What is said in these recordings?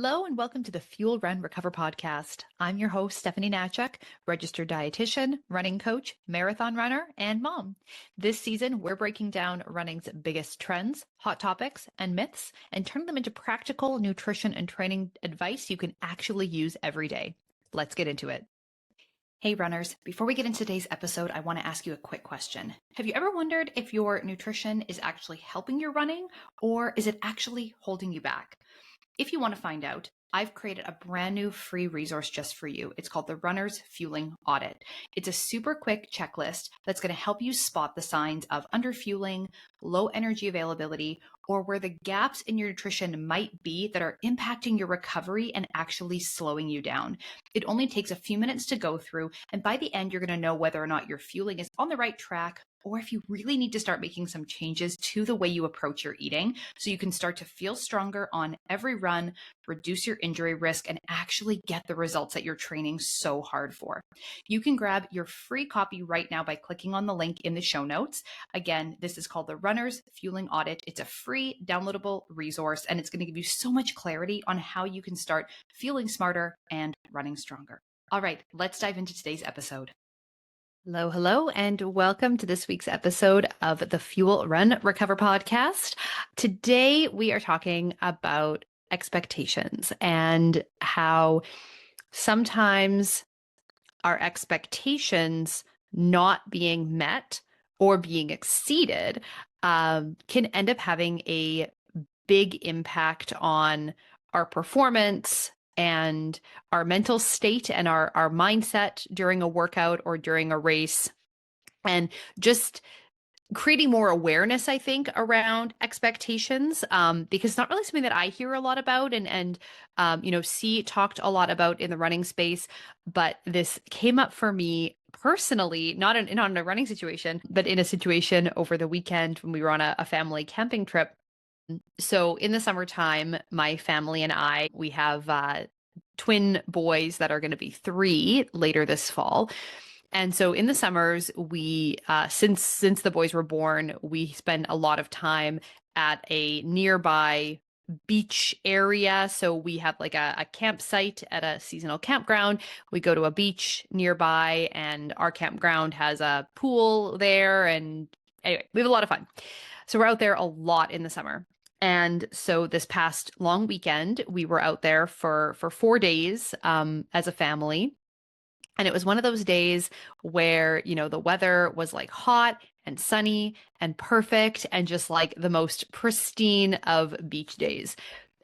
Hello and welcome to the Fuel Run Recover podcast. I'm your host, Stephanie Natchuk, registered dietitian, running coach, marathon runner, and mom. This season, we're breaking down running's biggest trends, hot topics, and myths, and turning them into practical nutrition and training advice you can actually use every day. Let's get into it. Hey runners, before we get into today's episode, I want to ask you a quick question. Have you ever wondered if your nutrition is actually helping your running, or is it actually holding you back? If you want to find out, I've created a brand new free resource just for you. It's called the Runner's Fueling Audit. It's a super quick checklist that's going to help you spot the signs of underfueling, low energy availability, or where the gaps in your nutrition might be that are impacting your recovery and actually slowing you down. It only takes a few minutes to go through, and by the end, you're going to know whether or not your fueling is on the right track, or if you really need to start making some changes to the way you approach your eating so you can start to feel stronger on every run, reduce your injury risk, and actually get the results that you're training so hard for. You can grab your free copy right now by clicking on the link in the show notes. Again, this is called the Runner's Fueling Audit. It's a free downloadable resource, and it's going to give you so much clarity on how you can start feeling smarter and running stronger. All right, let's dive into today's episode. Hello, and welcome to this week's episode of the Fuel Run Recover podcast. Today, we are talking about expectations and how sometimes our expectations not being met or being exceeded can end up having a big impact on our performance and our mental state and our mindset during a workout or during a race, and just creating more awareness, I think, around expectations, because it's not really something that I hear a lot about and see talked a lot about in the running space. But this came up for me personally, not in a running situation, but in a situation over the weekend when we were on a family camping trip. So in the summertime, my family and we have twin boys that are going to be 3 later this fall. And so in the summers, we, since the boys were born, we spend a lot of time at a nearby beach area. So we have like a campsite at a seasonal campground. We go to a beach nearby, and our campground has a pool there. And anyway, we have a lot of fun. So we're out there a lot in the summer. And so this past long weekend, we were out there for 4 days as a family. And it was one of those days where, the weather was like hot and sunny and perfect and just like the most pristine of beach days.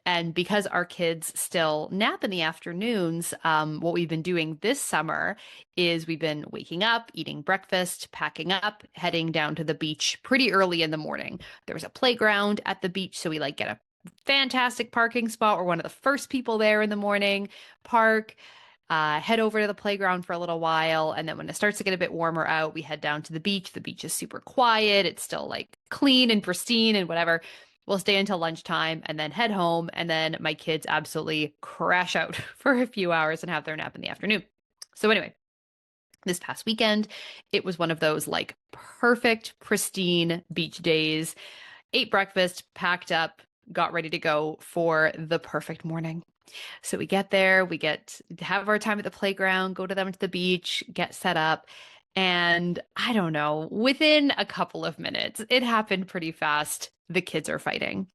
And because our kids still nap in the afternoons, what we've been doing this summer is we've been waking up, eating breakfast, packing up, heading down to the beach pretty early in the morning. There's a playground at the beach, so we get a fantastic parking spot. We're one of the first people there in the morning, park, head over to the playground for a little while. And then when it starts to get a bit warmer out, we head down to the beach. The beach is super quiet. It's still like clean and pristine and whatever. We'll stay until lunchtime and then head home. And then my kids absolutely crash out for a few hours and have their nap in the afternoon. So anyway, this past weekend, it was one of those like perfect, pristine beach days. Ate breakfast, packed up, got ready to go for the perfect morning. So we get there, we get to have our time at the playground, go to the beach, get set up. And I don't know, within a couple of minutes, it happened pretty fast. The kids are fighting.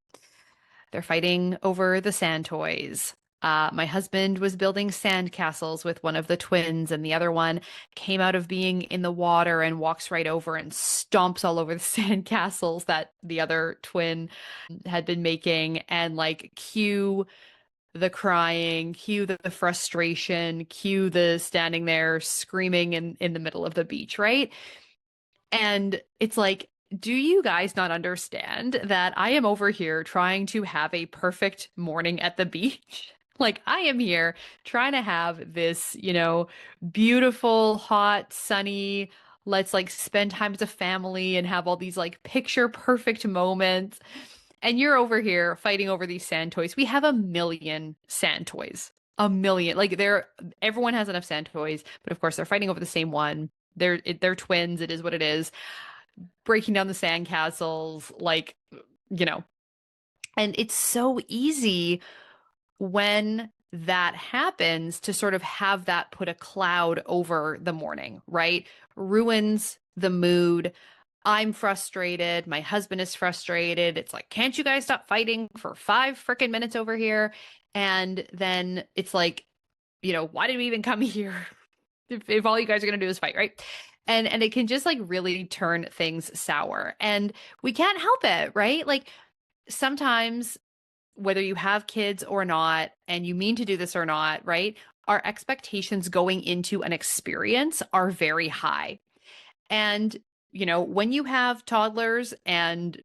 They're fighting over the sand toys. My husband was building sand castles with one of the twins, and the other one came out of being in the water and walks right over and stomps all over the sand castles that the other twin had been making. And like, cue the crying, cue the frustration, cue the standing there screaming in the middle of the beach, right? And it's like, do you guys not understand that I am over here trying to have a perfect morning at the beach? Like, I am here trying to have this, beautiful, hot, sunny, let's like spend time as a family and have all these like picture perfect moments. And you're over here fighting over these sand toys. We have a million sand toys. A million. Like, everyone has enough sand toys, but of course they're fighting over the same one. They're twins. It is what it is. Breaking down the sand castles, and it's so easy when that happens, to sort of have that put a cloud over the morning, right? Ruins the mood. I'm frustrated. My husband is frustrated. It's like, can't you guys stop fighting for 5 freaking minutes over here? And then it's like, why did we even come here if all you guys are going to do is fight, right? And it can just like really turn things sour. And we can't help it, right? Like sometimes, whether you have kids or not, and you mean to do this or not, right? Our expectations going into an experience are very high. And, when you have toddlers, and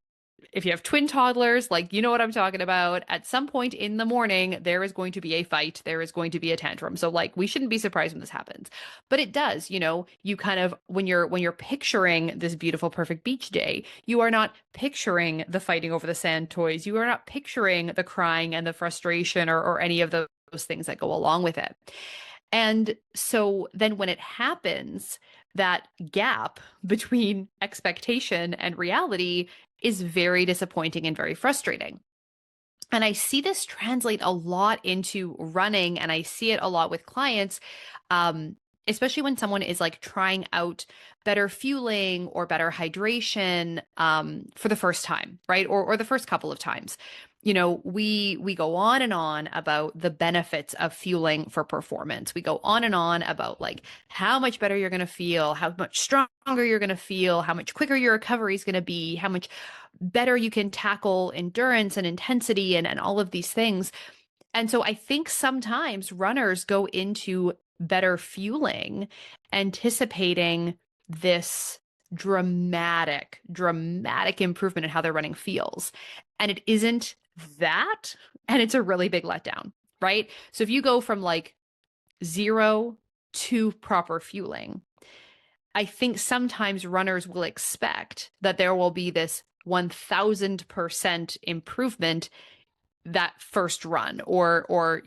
if you have twin toddlers, like, you know what I'm talking about, at some point in the morning, there is going to be a fight. There is going to be a tantrum. So like, we shouldn't be surprised when this happens, but it does, you kind of, when you're picturing this beautiful, perfect beach day, you are not picturing the fighting over the sand toys. You are not picturing the crying and the frustration, or any of those things that go along with it. And so then when it happens, that gap between expectation and reality is very disappointing and very frustrating. And I see this translate a lot into running, and I see it a lot with clients, um, especially when someone is like trying out better fueling or better hydration for the first time, right? Or the first couple of times. We go on and on about the benefits of fueling for performance. We go on and on about like how much better you're going to feel, how much stronger you're going to feel, how much quicker your recovery is going to be, how much better you can tackle endurance and intensity and all of these things. And so I think sometimes runners go into better fueling anticipating this dramatic improvement in how their running feels. And it isn't that. And it's a really big letdown, right? So if you go from like 0 to proper fueling, I think sometimes runners will expect that there will be this 1000% improvement that first run, or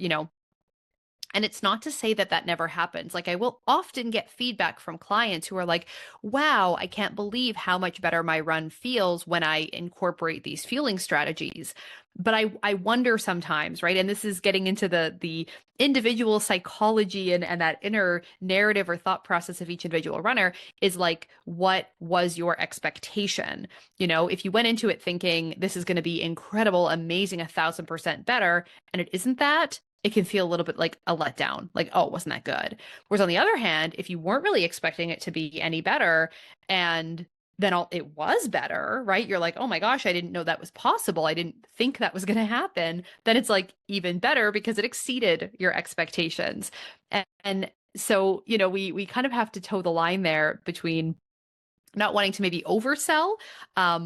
and it's not to say that that never happens. Like, I will often get feedback from clients who are like, wow, I can't believe how much better my run feels when I incorporate these fueling strategies. But I wonder sometimes, right? And this is getting into the individual psychology and that inner narrative or thought process of each individual runner, is like, what was your expectation? If you went into it thinking this is going to be incredible, amazing, 1000% better, and it isn't that, it can feel a little bit like a letdown, like, oh, wasn't that good? Whereas on the other hand, if you weren't really expecting it to be any better, and then it was better, right? You're like, oh my gosh, I didn't know that was possible. I didn't think that was going to happen. Then it's like even better because it exceeded your expectations. And so, we kind of have to toe the line there between not wanting to maybe oversell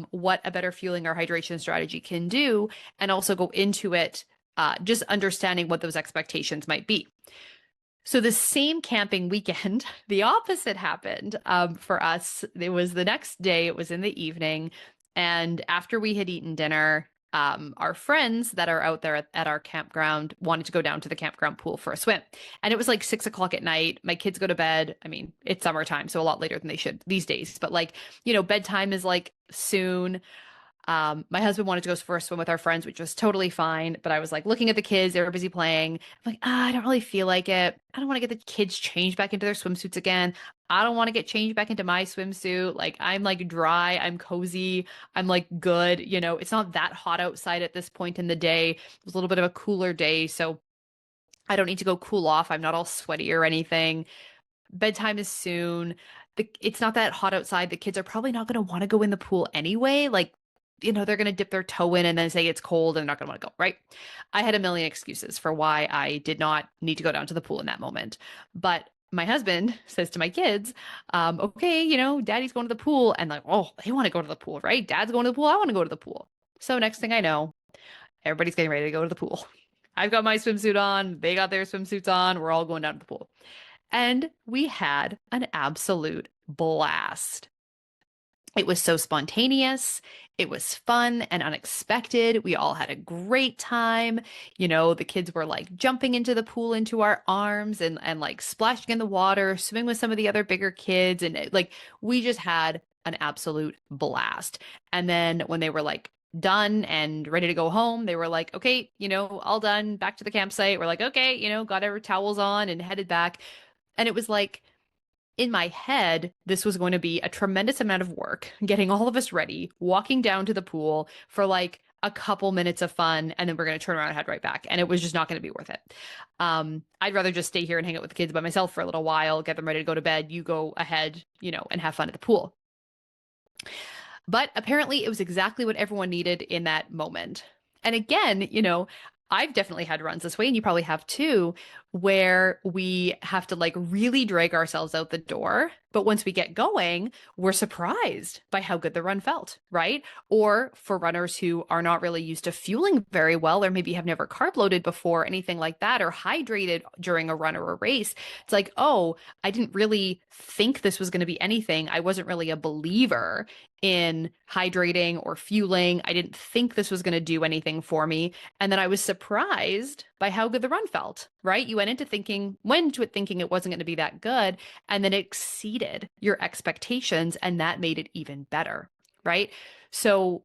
what a better fueling or hydration strategy can do, and also go into it just understanding what those expectations might be. So the same camping weekend, the opposite happened for us. It was the next day, it was in the evening. And after we had eaten dinner, our friends that are out there at our campground wanted to go down to the campground pool for a swim. And it was like 6 o'clock at night. My kids go to bed. I mean, it's summertime, so a lot later than they should these days. But like, bedtime is like soon. My husband wanted to go for a swim with our friends, which was totally fine. But I was like looking at the kids, they were busy playing. I'm like, I don't really feel like it. I don't want to get the kids changed back into their swimsuits again. I don't want to get changed back into my swimsuit. Like, I'm like dry, I'm cozy, I'm like good. It's not that hot outside at this point in the day. It was a little bit of a cooler day. So I don't need to go cool off. I'm not all sweaty or anything. Bedtime is soon. It's not that hot outside. The kids are probably not going to want to go in the pool anyway. Like, they're going to dip their toe in and then say it's cold and they're not going to want to go, right? I had a million excuses for why I did not need to go down to the pool in that moment. But my husband says to my kids, okay, daddy's going to the pool. And like, oh, they want to go to the pool, right? Dad's going to the pool. I want to go to the pool. So next thing I know, everybody's getting ready to go to the pool. I've got my swimsuit on. They got their swimsuits on. We're all going down to the pool. And we had an absolute blast. It was so spontaneous. It was fun and unexpected. We all had a great time. The kids were like jumping into the pool into our arms and like splashing in the water, swimming with some of the other bigger kids. And like, we just had an absolute blast. And then when they were like done and ready to go home, they were like, okay, all done, back to the campsite. We're like, okay, got our towels on and headed back. And it was like, in my head, this was going to be a tremendous amount of work, getting all of us ready, walking down to the pool for like a couple minutes of fun, and then we're going to turn around and head right back. And it was just not going to be worth it. I'd rather just stay here and hang out with the kids by myself for a little while, get them ready to go to bed. You go ahead, and have fun at the pool. But apparently, it was exactly what everyone needed in that moment. And again, I've definitely had runs this way, and you probably have too, where we have to like really drag ourselves out the door. But once we get going, we're surprised by how good the run felt, right? Or for runners who are not really used to fueling very well, or maybe have never carb loaded before, anything like that, or hydrated during a run or a race, it's like, oh, I didn't really think this was going to be anything. I wasn't really a believer in hydrating or fueling. I didn't think this was going to do anything for me. And then I was surprised by how good the run felt, right? You went into it thinking it wasn't going to be that good, and then it exceeded your expectations, and that made it even better, right? So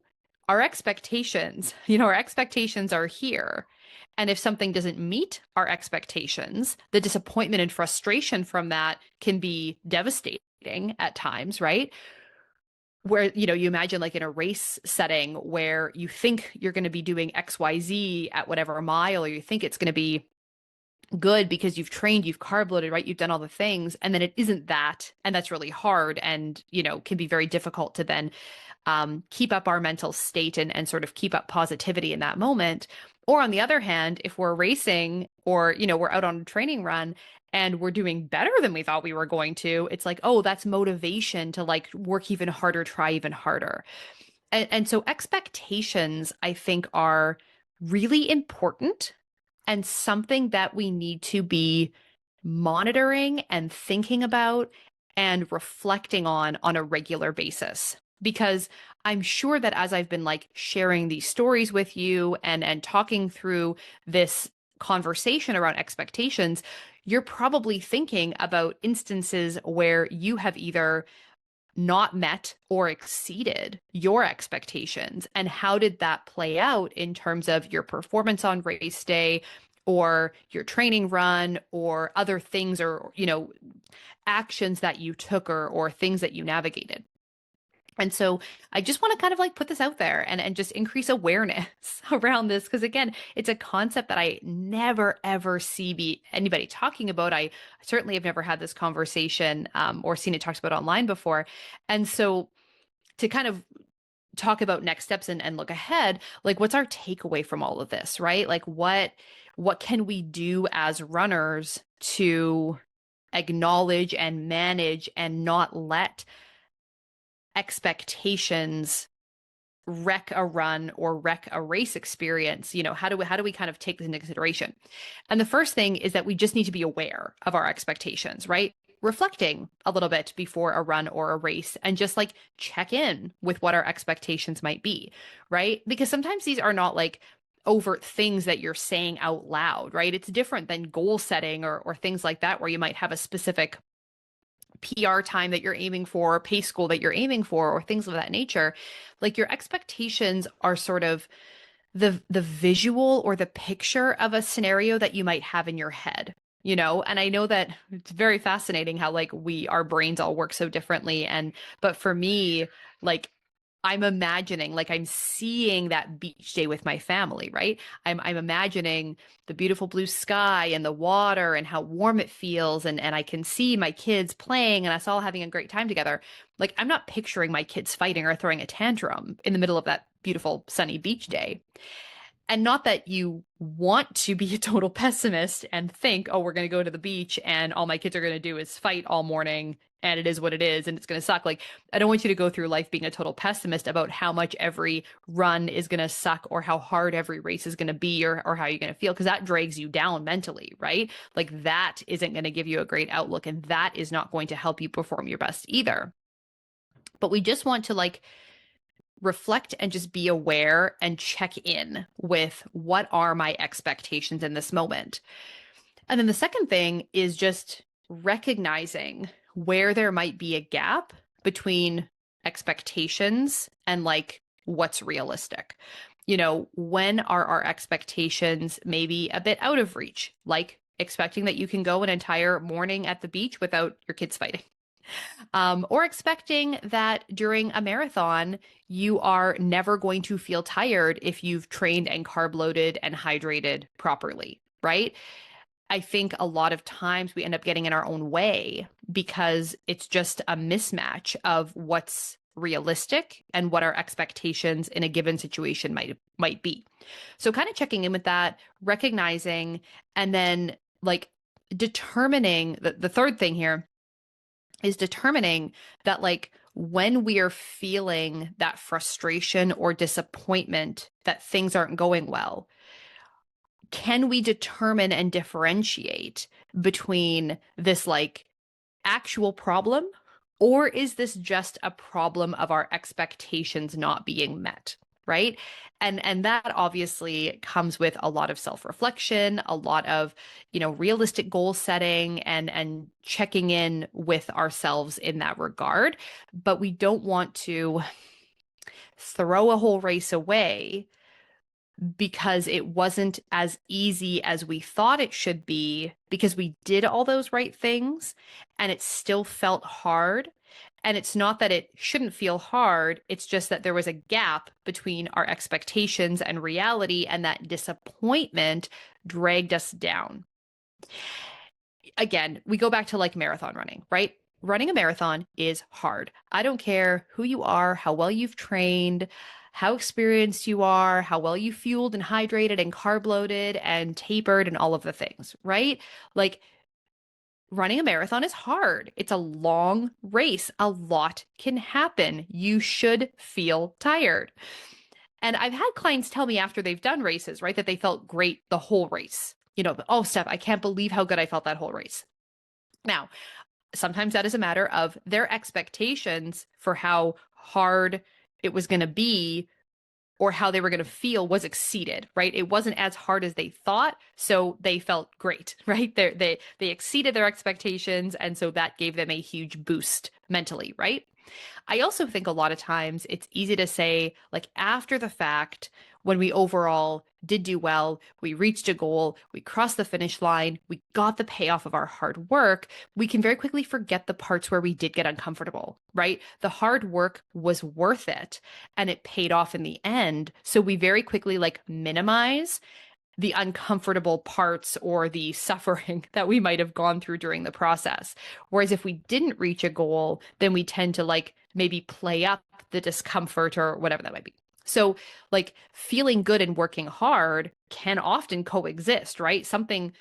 our expectations, our expectations are here. And if something doesn't meet our expectations, the disappointment and frustration from that can be devastating at times, right? Where, you imagine like in a race setting where you think you're going to be doing XYZ at whatever mile, or you think it's going to be good because you've trained, you've carb loaded, right? You've done all the things, and then it isn't that. And that's really hard and, can be very difficult to then keep up our mental state and sort of keep up positivity in that moment. Or on the other hand, if we're racing or, we're out on a training run and we're doing better than we thought we were going to, it's like, oh, that's motivation to like work even harder, try even harder. And so expectations, I think, are really important and something that we need to be monitoring and thinking about and reflecting on a regular basis. Because I'm sure that as I've been like sharing these stories with you and talking through this conversation around expectations, you're probably thinking about instances where you have either not met or exceeded your expectations. And how did that play out in terms of your performance on race day or your training run or other things or, actions that you took or things that you navigated? And so I just want to kind of like put this out there and just increase awareness around this. Because again, it's a concept that I never, ever see anybody talking about. I certainly have never had this conversation or seen it talked about online before. And so to kind of talk about next steps and look ahead, like what's our takeaway from all of this, right? Like what can we do as runners to acknowledge and manage and not let expectations wreck a run or wreck a race experience? How do we kind of take this into consideration? And the first thing is that we just need to be aware of our expectations, right? Reflecting a little bit before a run or a race and just like check in with what our expectations might be, right? Because sometimes these are not like overt things that you're saying out loud, right? It's different than goal setting or things like that, where you might have a specific PR time that you're aiming for, pace goal that you're aiming for, or things of that nature. Like your expectations are sort of the visual or the picture of a scenario that you might have in your head, and I know that it's very fascinating how like our brains all work so differently. But for me, like I'm imagining, like I'm seeing that beach day with my family, right? I'm imagining the beautiful blue sky and the water and how warm it feels. And I can see my kids playing and us all having a great time together. Like I'm not picturing my kids fighting or throwing a tantrum in the middle of that beautiful sunny beach day. And not that you want to be a total pessimist and think, oh, we're going to go to the beach and all my kids are going to do is fight all morning and it is what it is and it's going to suck. Like, I don't want you to go through life being a total pessimist about how much every run is going to suck or how hard every race is going to be or how you're going to feel, because that drags you down mentally, right? Like that isn't going to give you a great outlook and that is not going to help you perform your best either. But we just want to like reflect and just be aware and check in with what are my expectations in this moment. And then the second thing is just recognizing where there might be a gap between expectations and like what's realistic. When are our expectations maybe a bit out of reach, like expecting that you can go an entire morning at the beach without your kids fighting, or expecting that during a marathon, you are never going to feel tired if you've trained and carb loaded and hydrated properly, right? I think a lot of times we end up getting in our own way because it's just a mismatch of what's realistic and what our expectations in a given situation might be. So kind of checking in with that, recognizing, and then like determining the third thing here is determining that like when we are feeling that frustration or disappointment that things aren't going well, can we determine and differentiate between this like actual problem, or is this just a problem of our expectations not being met? Right. And that obviously comes with a lot of self-reflection, a lot of, realistic goal setting and checking in with ourselves in that regard. But we don't want to throw a whole race away because it wasn't as easy as we thought it should be, because we did all those right things and it still felt hard. And it's not that it shouldn't feel hard, it's just that there was a gap between our expectations and reality, and that disappointment dragged us down. Again, we go back to like marathon running, right? Running a marathon is hard. I don't care who you are, how well you've trained, how experienced you are, how well you fueled and hydrated and carb loaded and tapered and all of the things, right? Like running a marathon is hard. It's a long race. A lot can happen. You should feel tired. And I've had clients tell me after they've done races, right, that they felt great the whole race. Oh, Steph, I can't believe how good I felt that whole race. Now, sometimes that is a matter of their expectations for how hard it was going to be or how they were going to feel was exceeded, right? It wasn't as hard as they thought, so they felt great, right? They exceeded their expectations, and so that gave them a huge boost mentally, right? I also think a lot of times it's easy to say, like after the fact, when we overall did do well, we reached a goal, we crossed the finish line, we got the payoff of our hard work, we can very quickly forget the parts where we did get uncomfortable, right? The hard work was worth it and it paid off in the end. So we very quickly like minimize the uncomfortable parts or the suffering that we might have gone through during the process. Whereas if we didn't reach a goal, then we tend to like maybe play up the discomfort or whatever that might be. So like feeling good and working hard can often coexist, right? Something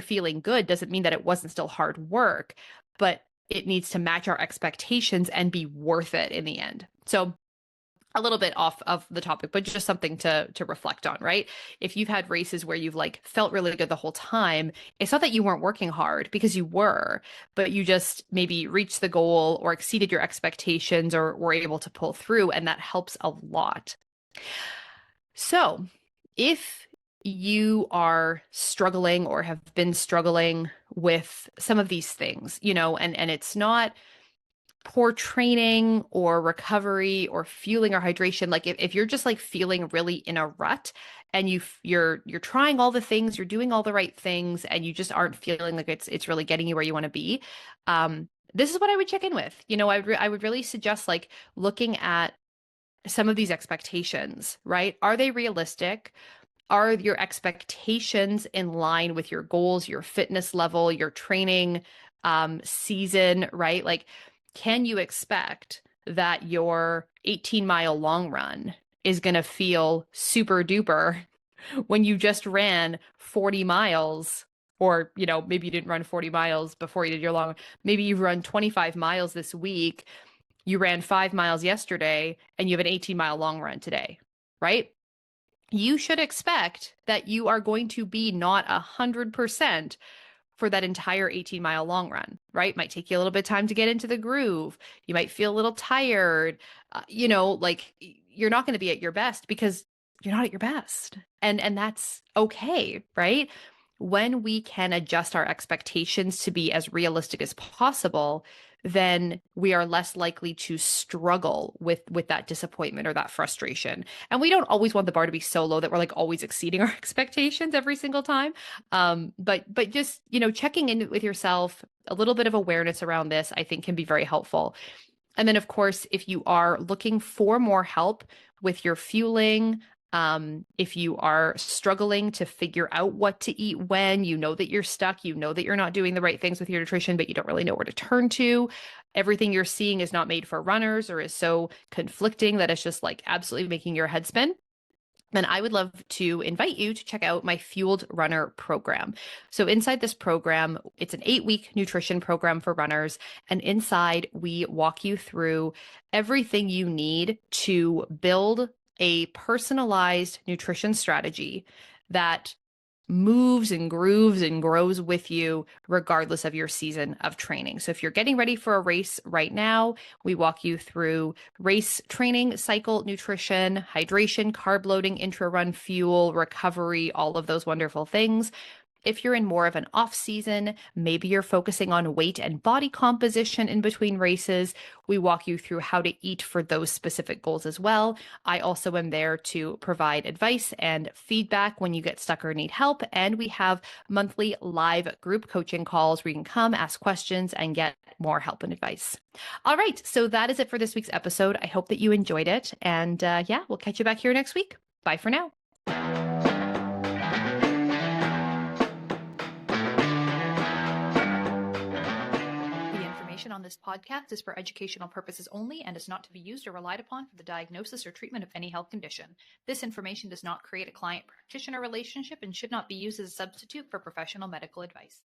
feeling good doesn't mean that it wasn't still hard work, but it needs to match our expectations and be worth it in the end. So a little bit off of the topic, but just something to reflect on, right? If you've had races where you've like felt really good the whole time, it's not that you weren't working hard, because you were, but you just maybe reached the goal or exceeded your expectations or were able to pull through, and that helps a lot. So if you are struggling or have been struggling with some of these things, and it's not poor training or recovery or fueling or hydration, like if you're just like feeling really in a rut and you're trying all the things, you're doing all the right things, and you just aren't feeling like it's really getting you where you want to be, this is what I would check in with. I would really suggest like looking at some of these expectations, right? Are they realistic? Are your expectations in line with your goals, your fitness level, your training season, right? Like, can you expect that your 18-mile long run is going to feel super duper when you just ran 40 miles? Or, maybe you didn't run 40 miles before you did your long, maybe you've run 25 miles this week, you ran 5 miles yesterday, and you have an 18-mile long run today, right? You should expect that you are going to be not 100% for that entire 18-mile long run, right? Might take you a little bit of time to get into the groove. You might feel a little tired. Like you're not going to be at your best because you're not at your best. And that's okay, right? When we can adjust our expectations to be as realistic as possible, then we are less likely to struggle with that disappointment or that frustration. And we don't always want the bar to be so low that we're like always exceeding our expectations every single time. But just, checking in with yourself, a little bit of awareness around this, I think can be very helpful. And then, of course, if you are looking for more help with your fueling, if you are struggling to figure out what to eat when, you know that you're stuck, you know that you're not doing the right things with your nutrition, but you don't really know where to turn to. Everything you're seeing is not made for runners or is so conflicting that it's just like absolutely making your head spin. Then I would love to invite you to check out my Fueled Runner program. So inside this program, it's an 8-week nutrition program for runners. And inside, we walk you through everything you need to build a personalized nutrition strategy that moves and grooves and grows with you regardless of your season of training. So if you're getting ready for a race right now, we walk you through race training, cycle, nutrition, hydration, carb loading, intra-run fuel, recovery, all of those wonderful things. If you're in more of an off season, maybe you're focusing on weight and body composition in between races, we walk you through how to eat for those specific goals as well. I also am there to provide advice and feedback when you get stuck or need help. And we have monthly live group coaching calls where you can come ask questions and get more help and advice. All right. So that is it for this week's episode. I hope that you enjoyed it. And we'll catch you back here next week. Bye for now. On this podcast is for educational purposes only and is not to be used or relied upon for the diagnosis or treatment of any health condition. This information does not create a client-practitioner relationship and should not be used as a substitute for professional medical advice.